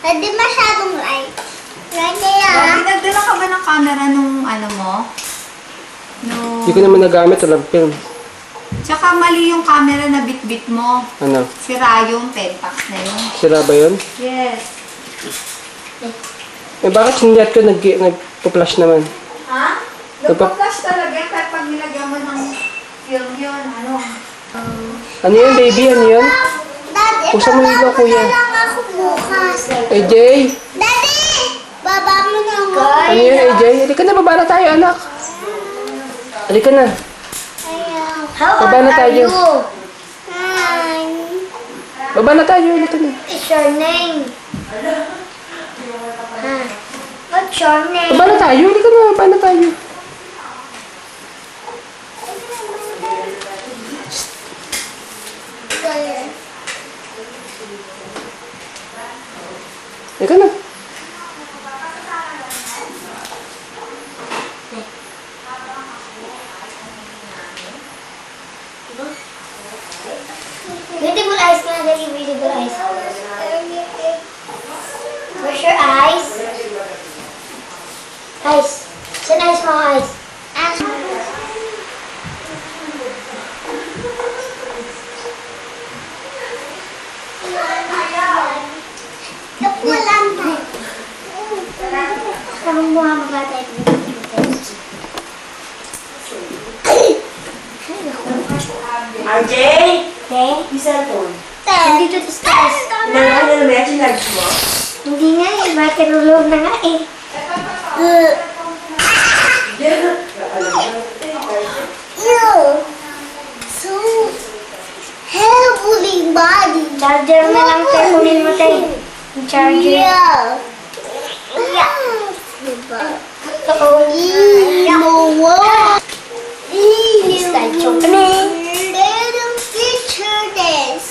Hindi masyadong light. Kaya, Nagdala ka ba ng camera nung ano mo? Hindi ko naman nagamit. Walang film. Tsaka mali yung camera na bit-bit mo. Ano? Sira yung pentax na yun. Sira ba yun? Yes. Eh, bakit siniyat ko nagpo-flash naman? Ha? Nagpa-flash talaga pero pag nilagyan mo ng film yun, ano? Ano yun, baby? Ano yun? Dad, Pusa mo ilaw, kuya. lang ako bukas. AJ? Daddy! Baba mo na ako. Ano yun, AJ? Halika na, baba na tayo, anak. Halika na. How Baba na tayo. Hi. Baba na tayo, halika na. What's your name? What's your name? Baba na tayo, halika na, baba na tayo. Halika na. Beautiful eyes na, Daddy. Beautiful eyes. Where's your eyes? Eyes. Saan eyes mo, eyes? Kapulan na. Kamang mukha mabatay. RJ? Okay? Yung cellphone. Nandito sa taas. Ano na yung large mo? Hindi nga eh. Bakit nulog na nga eh. So heavily body. Charger na lang tayo. Kunin mo tayo. Yung charger. Yeah. Diba? Picture this.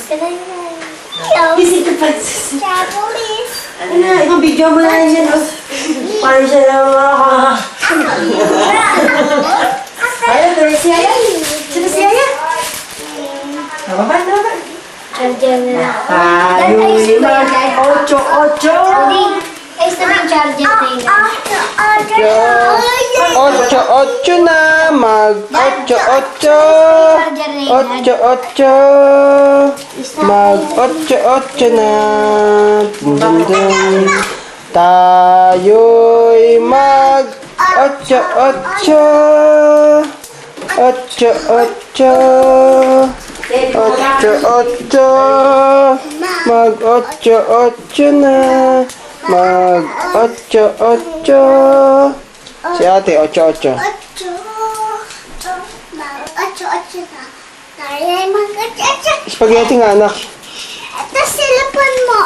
Busy ka pa. Chapolis. Ano na, ibang video mo na yan. Parang siya na Ayun, tuloy si Aya. Sino si Aya? Nababa. Charger na lang. Tayo yung mga 8-8. Ay, sa may charger tayo. Ocho na, mag-ocho. Ocho. Mag-ocho na. Dun. Tayo'y mag-ocho. Ocho. Mag-ocho na. Mag-ocho. Si ate, ocho. Ocho na. Tayo ay mag-ocho. Spaghetti nga, anak. Ito, cellphone mo.